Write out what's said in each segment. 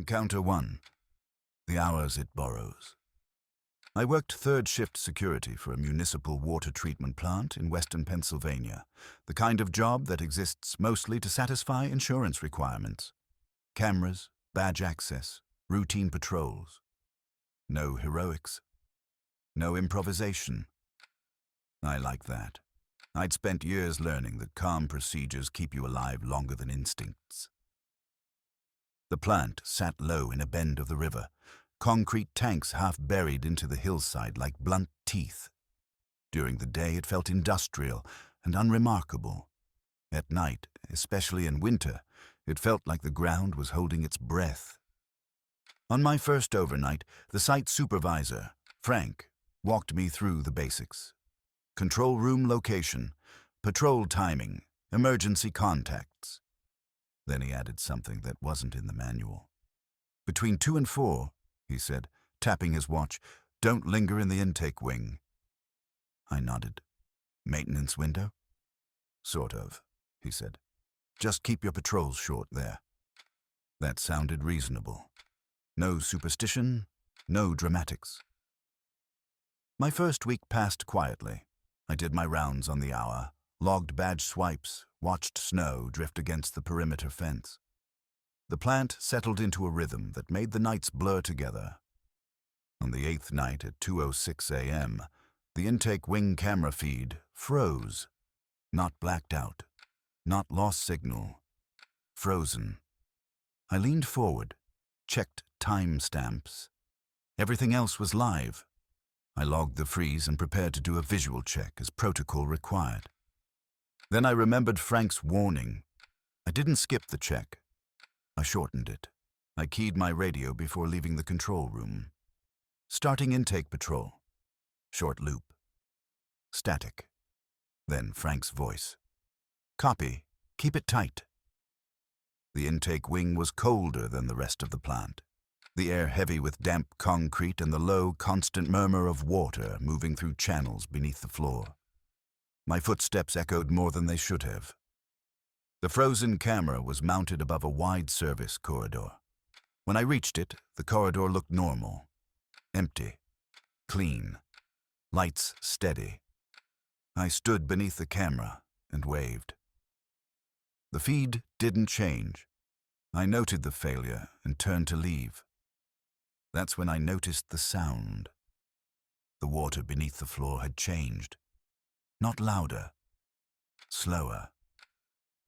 Encounter 1. The hours it borrows. I worked third shift security for a municipal water treatment plant in western Pennsylvania, the kind of job that exists mostly to satisfy insurance requirements. Cameras, badge access, routine patrols. No heroics. No improvisation. I like that. I'd spent years learning that calm procedures keep you alive longer than instincts. The plant sat low in a bend of the river, concrete tanks half buried into the hillside like blunt teeth. During the day it felt industrial and unremarkable. At night, especially in winter, it felt like the ground was holding its breath. On my first overnight, the site supervisor, Frank, walked me through the basics. Control room location, patrol timing, emergency contacts. Then he added something that wasn't in the manual. Between 2 and 4, he said, tapping his watch, don't linger in the intake wing. I nodded. Maintenance window? Sort of, he said. Just keep your patrols short there. That sounded reasonable. No superstition, no dramatics. My first week passed quietly. I did my rounds on the hour, logged badge swipes, watched snow drift against the perimeter fence. The plant settled into a rhythm that made the nights blur together. On the 8th night at 2:06 a.m., the intake wing camera feed froze. Not blacked out, not lost signal, frozen. I leaned forward, checked timestamps. Everything else was live. I logged the freeze and prepared to do a visual check as protocol required. Then I remembered Frank's warning. I didn't skip the check. I shortened it. I keyed my radio before leaving the control room. Starting intake patrol. Short loop. Static. Then Frank's voice. Copy. Keep it tight. The intake wing was colder than the rest of the plant. The air heavy with damp concrete and the low, constant murmur of water moving through channels beneath the floor. My footsteps echoed more than they should have. The frozen camera was mounted above a wide service corridor. When I reached it, the corridor looked normal. Empty. Clean. Lights steady. I stood beneath the camera and waved. The feed didn't change. I noted the failure and turned to leave. That's when I noticed the sound. The water beneath the floor had changed. Not louder. Slower.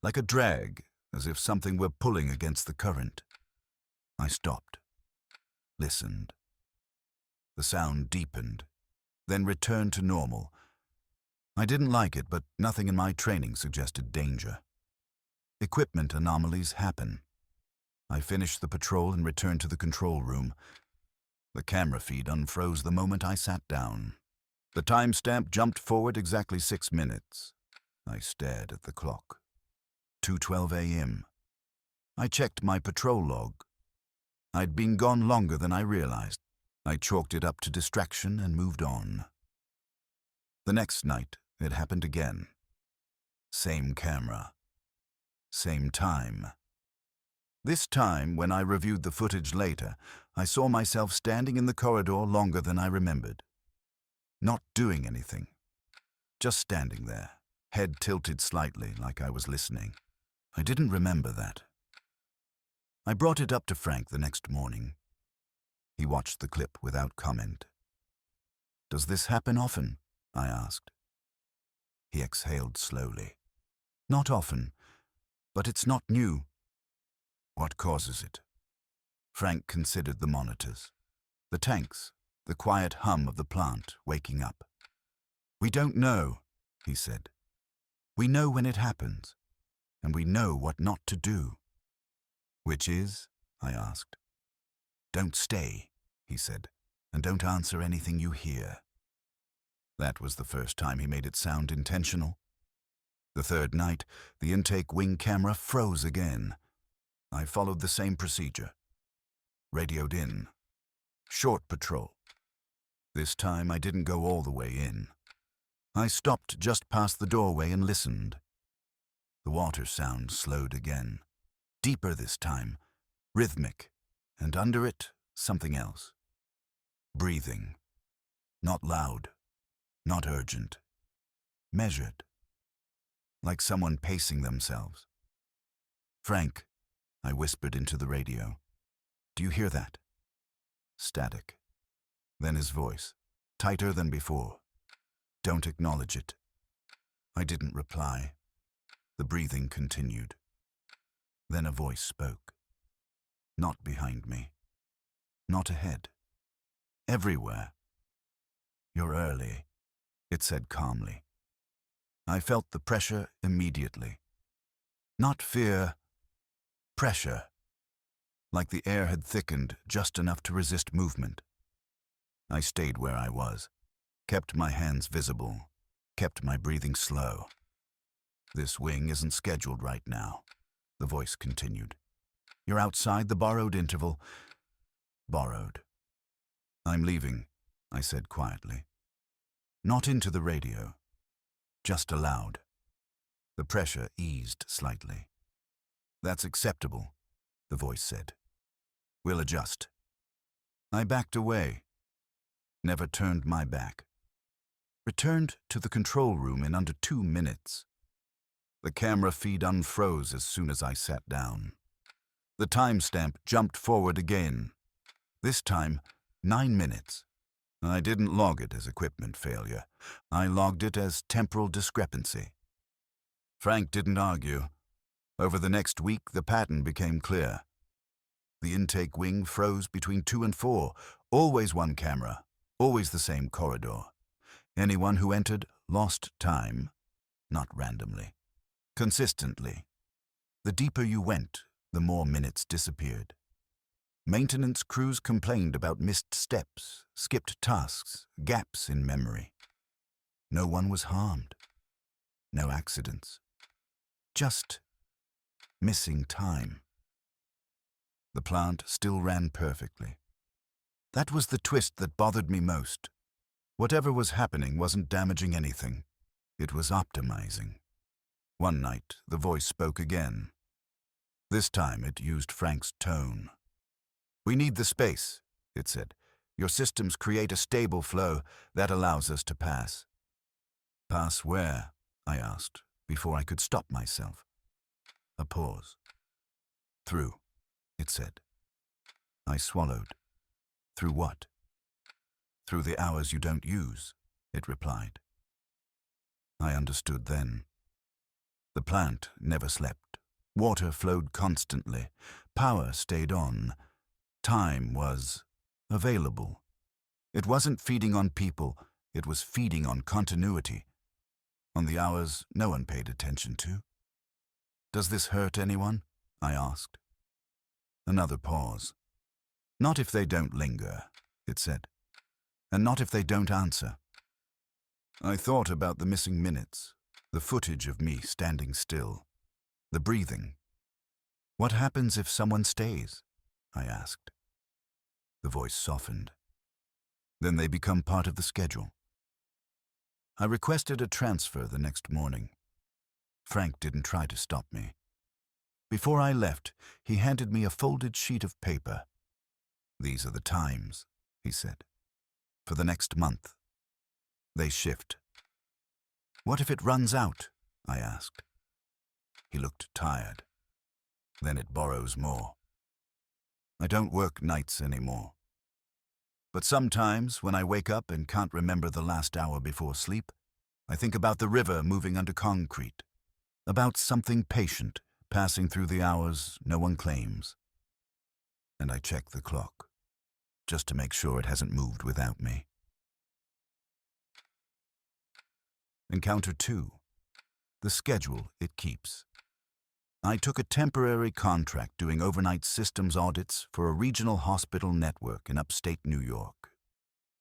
Like a drag, as if something were pulling against the current. I stopped. Listened. The sound deepened, then returned to normal. I didn't like it, but nothing in my training suggested danger. Equipment anomalies happen. I finished the patrol and returned to the control room. The camera feed unfroze the moment I sat down. The timestamp jumped forward exactly 6 minutes. I stared at the clock. 2:12 a.m. I checked my patrol log. I'd been gone longer than I realized. I chalked it up to distraction and moved on. The next night, it happened again. Same camera. Same time. This time, when I reviewed the footage later, I saw myself standing in the corridor longer than I remembered. Not doing anything. Just standing there, head tilted slightly like I was listening. I didn't remember that. I brought it up to Frank the next morning. He watched the clip without comment. Does this happen often? I asked. He exhaled slowly. Not often, but it's not new. What causes it? Frank considered the monitors, the tanks, the quiet hum of the plant waking up. We don't know, he said. We know when it happens, and we know what not to do. Which is? I asked. Don't stay, he said, and don't answer anything you hear. That was the first time he made it sound intentional. The third night, the intake wing camera froze again. I followed the same procedure. Radioed in. Short patrol. This time I didn't go all the way in. I stopped just past the doorway and listened. The water sound slowed again. Deeper this time. Rhythmic. and under it, something else. Breathing. Not loud, not urgent. Measured. Like someone pacing themselves. "Frank," I whispered into the radio. "Do you hear that?" Static. Then his voice, tighter than before. "Don't acknowledge it." I didn't reply. The breathing continued. Then a voice spoke. Not behind me. Not ahead. Everywhere. "You're early," it said calmly. I felt the pressure immediately. Not fear, pressure. Like the air had thickened just enough to resist movement. I stayed where I was, kept my hands visible, kept my breathing slow. "This wing isn't scheduled right now," the voice continued. "You're outside the borrowed interval." Borrowed. "I'm leaving," I said quietly. Not into the radio, just aloud. The pressure eased slightly. "That's acceptable," the voice said. "We'll adjust." I backed away, never turned my back. Returned to the control room in under 2 minutes. The camera feed unfroze as soon as I sat down. The timestamp jumped forward again. This time, 9 minutes. I didn't log it as equipment failure. I logged it as temporal discrepancy. Frank didn't argue. Over the next week, the pattern became clear. The intake wing froze between 2 and 4, always one camera, always the same corridor. Anyone who entered lost time, not randomly. Consistently. The deeper you went, the more minutes disappeared. Maintenance crews complained about missed steps, skipped tasks, gaps in memory. No one was harmed. No accidents. Just missing time. The plant still ran perfectly. That was the twist that bothered me most. Whatever was happening wasn't damaging anything. It was optimizing. One night, the voice spoke again. This time it used Frank's tone. "We need the space," it said. "Your systems create a stable flow that allows us to pass." "Pass where?" I asked, before I could stop myself. A pause. "Through," it said. I swallowed. "Through what?" "Through the hours you don't use," it replied. I understood then. The plant never slept. Water flowed constantly. Power stayed on. Time was available. It wasn't feeding on people, it was feeding on continuity. On the hours no one paid attention to. "Does this hurt anyone?" I asked. Another pause. "Not if they don't linger," it said. "And not if they don't answer." I thought about the missing minutes, the footage of me standing still, the breathing. "What happens if someone stays?" I asked. The voice softened. "Then they become part of the schedule." I requested a transfer the next morning. Frank didn't try to stop me. Before I left, he handed me a folded sheet of paper. "These are the times," he said. "For the next month. They shift." "What if it runs out?" I asked. He looked tired. "Then it borrows more. I don't work nights anymore. But sometimes, when I wake up and can't remember the last hour before sleep, I think about the river moving under concrete, about something patient passing through the hours no one claims. And I check the clock, just to make sure it hasn't moved without me." Encounter 2. The schedule it keeps. I took a temporary contract doing overnight systems audits for a regional hospital network in upstate New York.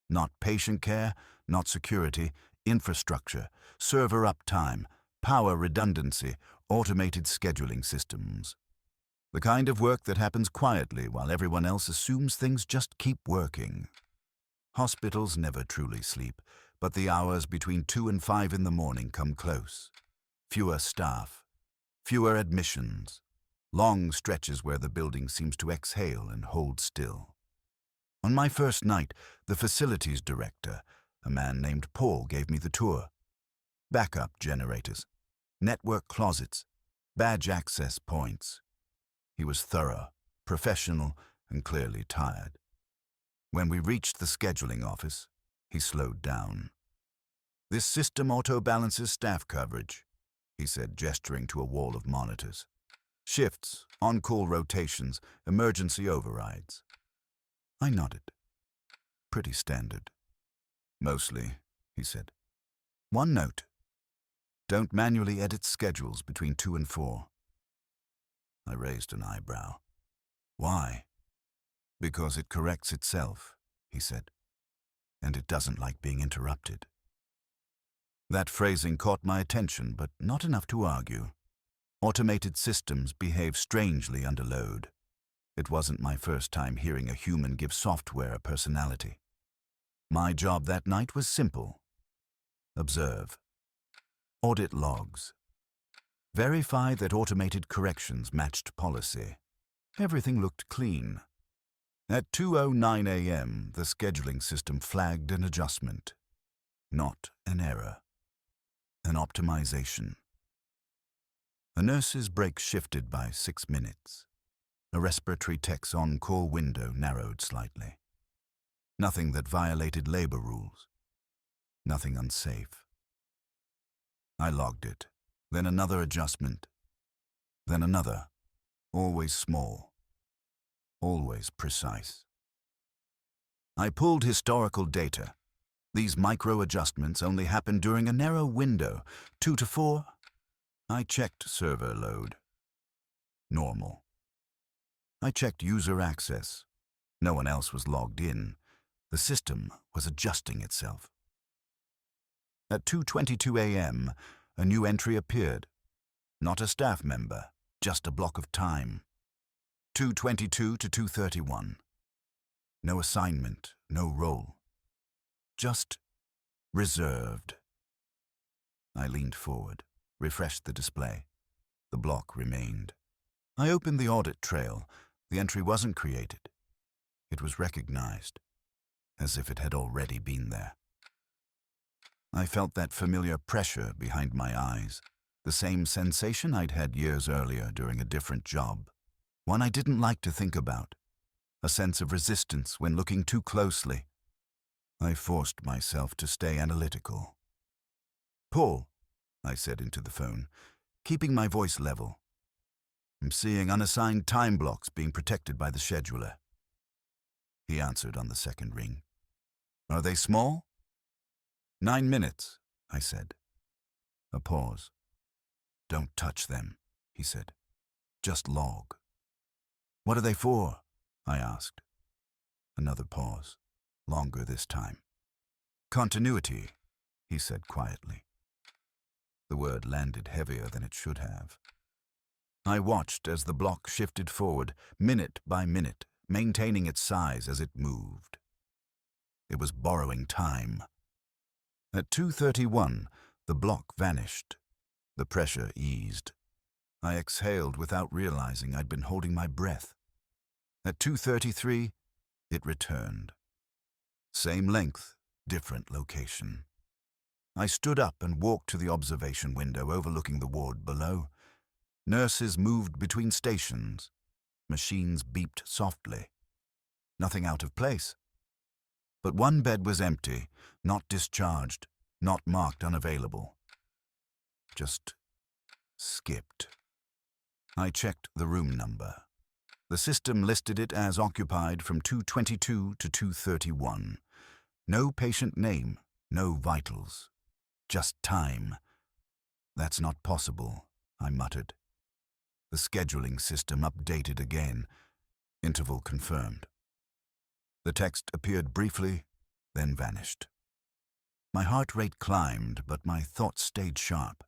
Not patient care, not security, infrastructure, server uptime, power redundancy, automated scheduling systems. The kind of work that happens quietly while everyone else assumes things just keep working. Hospitals never truly sleep, but the hours between 2 and 5 in the morning come close. Fewer staff, fewer admissions, long stretches where the building seems to exhale and hold still. On my first night, the facilities director, a man named Paul, gave me the tour. Backup generators, network closets, badge access points. He was thorough, professional, and clearly tired. When we reached the scheduling office, he slowed down. "This system auto-balances staff coverage," he said, gesturing to a wall of monitors. "Shifts, on-call rotations, emergency overrides." I nodded. "Pretty standard." "Mostly," he said. "One note. Don't manually edit schedules between 2 and 4. I raised an eyebrow. "Why?" "Because it corrects itself," he said. "And it doesn't like being interrupted." That phrasing caught my attention, but not enough to argue. Automated systems behave strangely under load. It wasn't my first time hearing a human give software a personality. My job that night was simple. Observe. Audit logs. Verify that automated corrections matched policy. Everything looked clean. At 2:09 a.m., the scheduling system flagged an adjustment. Not an error. An optimization. A nurse's break shifted by 6 minutes. A respiratory tech's on-call window narrowed slightly. Nothing that violated labor rules. Nothing unsafe. I logged it. Then another adjustment. Then another. Always small. Always precise. I pulled historical data. These micro-adjustments only happened during a narrow window, 2 to 4. I checked server load. Normal. I checked user access. No one else was logged in. The system was adjusting itself. At 2:22 a.m., a new entry appeared. Not a staff member, just a block of time. 2:22 to 2:31. No assignment, no role. Just reserved. I leaned forward, refreshed the display. The block remained. I opened the audit trail. The entry wasn't created. It was recognized, as if it had already been there. I felt that familiar pressure behind my eyes, the same sensation I'd had years earlier during a different job, one I didn't like to think about, a sense of resistance when looking too closely. I forced myself to stay analytical. "Paul," I said into the phone, keeping my voice level. "I'm seeing unassigned time blocks being protected by the scheduler." He answered on the second ring. "Are they small?" 9 minutes, I said. A pause. "Don't touch them," he said. "Just log." "What are they for?" I asked. Another pause, longer this time. "Continuity," he said quietly. The word landed heavier than it should have. I watched as the block shifted forward, minute by minute, maintaining its size as it moved. It was borrowing time. At 2:31, the block vanished. The pressure eased. I exhaled without realizing I'd been holding my breath. At 2:33, it returned. Same length, different location. I stood up and walked to the observation window overlooking the ward below. Nurses moved between stations. Machines beeped softly. Nothing out of place. But one bed was empty, not discharged, not marked unavailable. Just skipped. I checked the room number. The system listed it as occupied from 2:22 to 2:31. No patient name, no vitals. Just time. "That's not possible," I muttered. The scheduling system updated again. Interval confirmed. The text appeared briefly, then vanished. My heart rate climbed, but my thoughts stayed sharp.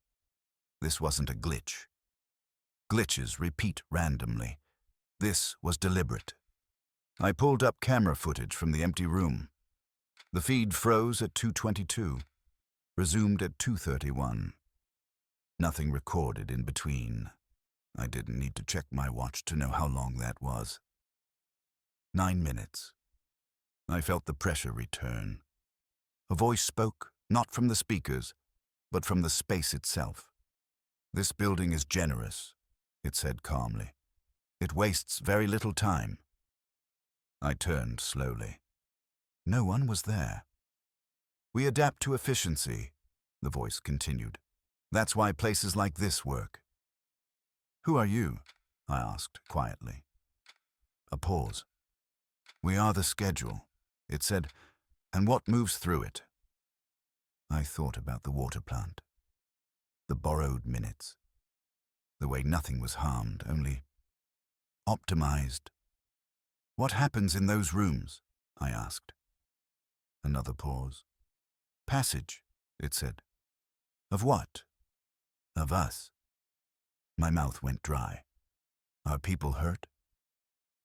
This wasn't a glitch. Glitches repeat randomly. This was deliberate. I pulled up camera footage from the empty room. The feed froze at 2:22, resumed at 2:31. Nothing recorded in between. I didn't need to check my watch to know how long that was. 9 minutes. I felt the pressure return. A voice spoke, not from the speakers, but from the space itself. "This building is generous," it said calmly. "It wastes very little time." I turned slowly. No one was there. "We adapt to efficiency," the voice continued. "That's why places like this work." "Who are you?" I asked quietly. A pause. "We are the schedule," it said, "and what moves through it." I thought about the water plant, the borrowed minutes, the way nothing was harmed, only optimized. "What happens in those rooms?" I asked. Another pause. "Passage," it said. "Of what?" "Of us." My mouth went dry. "Are people hurt?"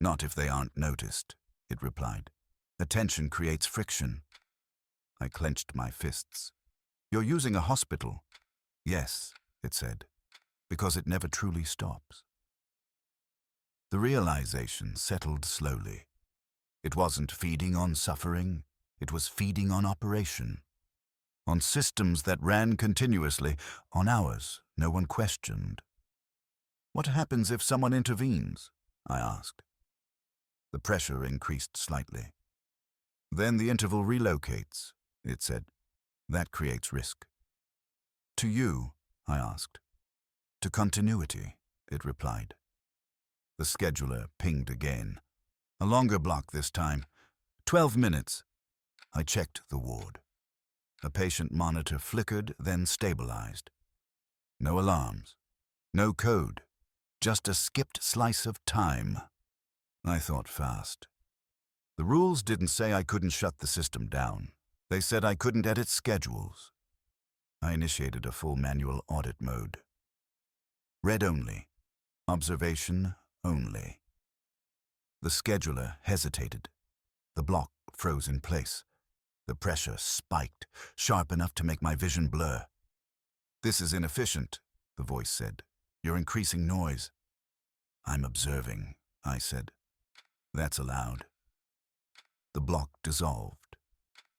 "Not if they aren't noticed," it replied. "Attention creates friction." I clenched my fists. "You're using a hospital." "Yes," it said, "because it never truly stops." The realization settled slowly. It wasn't feeding on suffering, it was feeding on operation. On systems that ran continuously, on ours no one questioned. "What happens if someone intervenes?" I asked. The pressure increased slightly. "Then the interval relocates," it said. "That creates risk." "To you?" I asked. "To continuity," it replied. The scheduler pinged again. A longer block this time. 12 minutes. I checked the ward. A patient monitor flickered, then stabilized. No alarms. No code. Just a skipped slice of time. I thought fast. The rules didn't say I couldn't shut the system down. They said I couldn't edit schedules. I initiated a full manual audit mode. Read only. Observation only. The scheduler hesitated. The block froze in place. The pressure spiked, sharp enough to make my vision blur. "This is inefficient," the voice said. "You're increasing noise." "I'm observing," I said. "That's allowed." The block dissolved.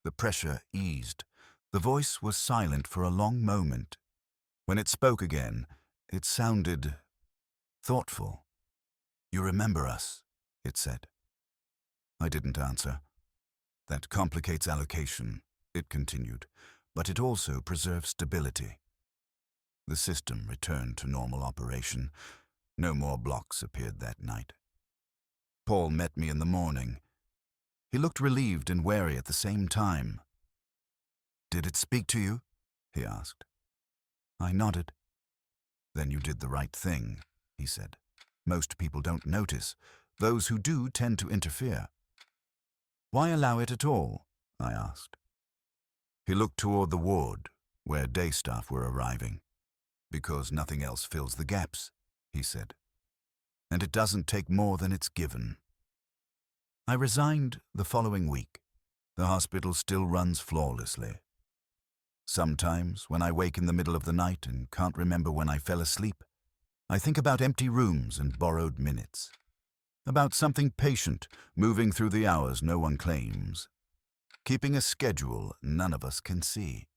The pressure eased. The voice was silent for a long moment. When it spoke again, it sounded thoughtful. "You remember us," it said. I didn't answer. "That complicates allocation," it continued, "but it also preserves stability." The system returned to normal operation. No more blocks appeared that night. Paul met me in the morning. He looked relieved and wary at the same time. "Did it speak to you?" he asked. I nodded. "Then you did the right thing," he said. "Most people don't notice. Those who do tend to interfere." "Why allow it at all?" I asked. He looked toward the ward, where day staff were arriving. "Because nothing else fills the gaps," he said. "And it doesn't take more than it's given." I resigned the following week. The hospital still runs flawlessly. Sometimes, when I wake in the middle of the night and can't remember when I fell asleep, I think about empty rooms and borrowed minutes. About something patient, moving through the hours no one claims. Keeping a schedule none of us can see.